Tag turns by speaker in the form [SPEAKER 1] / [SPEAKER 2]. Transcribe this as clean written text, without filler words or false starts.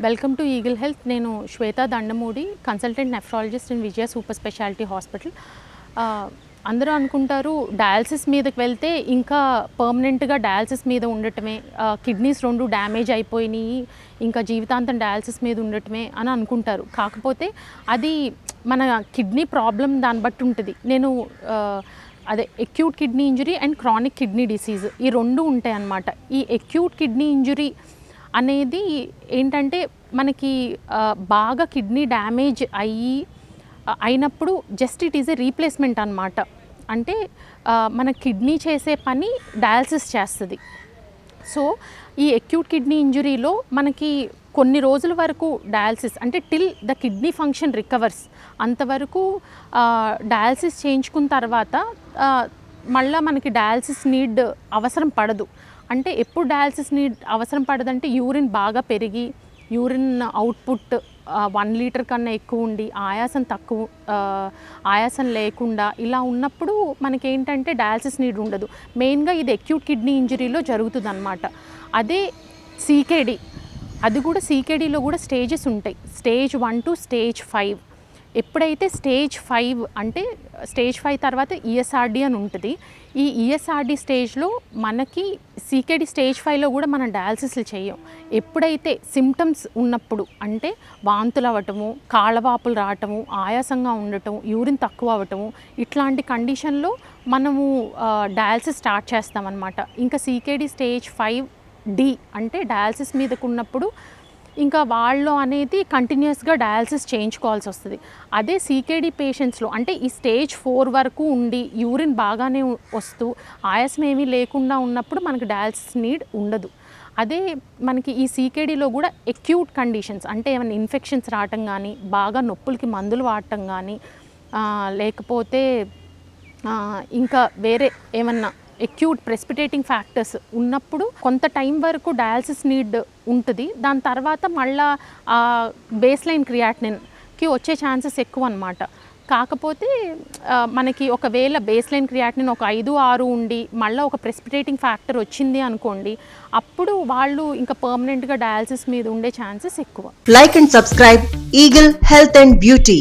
[SPEAKER 1] Welcome to eagle health. నేను Swetha Dandamudi, consultant nephrologist in Vijaya super speciality hospital. అందరూ అనుకుంటారు dialysis మీదకి వెళ్తే ఇంకా పర్మనెంట్గా డయాలసిస్ మీద ఉండటమే, కిడ్నీస్ 2 డ్యామేజ్ అయిపోయినాయి, ఇంకా జీవితాంతం డయాలసిస్ మీద ఉండటమే అని అనుకుంటారు. కాకపోతే అది మన కిడ్నీ ప్రాబ్లం దాన్ని బట్టి ఉంటుంది. నేను అదే acute kidney injury and chronic kidney disease ఈ 2 ఉంటాయి అన్నమాట. ఈ అక్యూట్ కిడ్నీ ఇంజరీ అనేది ఏంటంటే మనకి బాగా కిడ్నీ డ్యామేజ్ అయినప్పుడు just it is a replacement అనమాట. అంటే మన కిడ్నీ చేసే పని డయాలసిస్ చేస్తుంది. సో ఈ అక్యూట్ కిడ్నీ ఇంజురీలో మనకి కొన్ని రోజుల వరకు డయాలసిస్ అంటే till the kidney function recovers అంతవరకు డయాలసిస్ చేయించుకున్న తర్వాత మళ్ళీ మనకి డయాలసిస్ నీడ్ అవసరం పడదు. అంటే ఎప్పుడు డయాలసిస్ నీడ్ అవసరం పడదంటే యూరిన్ బాగా పెరిగి యూరిన్ అవుట్పుట్ 1 లీటర్ కన్నా ఎక్కువ ఉండి ఆయాసం లేకుండా ఇలా ఉన్నప్పుడు మనకేంటంటే డయాలసిస్ నీడ్ ఉండదు. మెయిన్గా ఇది అక్యూట్ కిడ్నీ ఇంజరీలో జరుగుతుంది అన్నమాట. అదే సీకేడి, అది కూడా సీకేడీలో కూడా స్టేజెస్ ఉంటాయి. Stage 1 to stage 5. ఎప్పుడైతే స్టేజ్ 5 అంటే స్టేజ్ 5 తర్వాత ఈఎస్ఆర్డి అని ఉంటుంది. ఈ ఈఎస్ఆర్డి స్టేజ్లో మనకి సీకేడి స్టేజ్ 5లో కూడా మనం డయాలసిస్లు చేయం. ఎప్పుడైతే సిమ్టమ్స్ ఉన్నప్పుడు అంటే వాంతులు అవ్వటము, కాళ్ళవాపులు రావటము, ఆయాసంగా ఉండటం, యూరిన్ తక్కువ అవ్వటము, ఇట్లాంటి కండిషన్లో మనము డయాలసిస్ స్టార్ట్ చేస్తామన్నమాట. ఇంకా సీకేడి స్టేజ్ 5D అంటే డయాలసిస్ మీదకు ఉన్నప్పుడు ఇంకా వాళ్ళు అనేది కంటిన్యూస్గా డయాలసిస్ చేయించుకోవాల్సి వస్తుంది. అదే సీకేడి పేషెంట్స్లో అంటే ఈ స్టేజ్ 4 వరకు ఉండి యూరిన్ బాగానే వస్తూ ఆయాసం ఏమీ లేకుండా ఉన్నప్పుడు మనకు డయాలసిస్ నీడ్ ఉండదు. అదే మనకి ఈ సీకేడీలో కూడా అక్యూట్ కండిషన్స్ అంటే ఏమైనా ఇన్ఫెక్షన్స్ రావటం కానీ, బాగా నొప్పులకి మందులు వాడటం కానీ, లేకపోతే ఇంకా వేరే ఏమన్నా అక్యూట్ ప్రెసిపిటేటింగ్ ఫ్యాక్టర్స్ ఉన్నప్పుడు కొంత టైం వరకు డయాలసిస్ నీడ్ ఉంటుంది. దాని తర్వాత మళ్ళా బేస్ లైన్ క్రియాటినిన్కి వచ్చే ఛాన్సెస్ ఎక్కువ అన్నమాట. కాకపోతే మనకి ఒకవేళ బేస్ లైన్ క్రియాటినిన్ ఒక 5-6 ఉండి మళ్ళీ ఒక ప్రెసిపిటేటింగ్ ఫ్యాక్టర్ వచ్చింది అనుకోండి, అప్పుడు వాళ్ళు ఇంకా పర్మనెంట్గా డయాలసిస్ మీద ఉండే ఛాన్సెస్ ఎక్కువ.
[SPEAKER 2] Like and subscribe eagle health and beauty.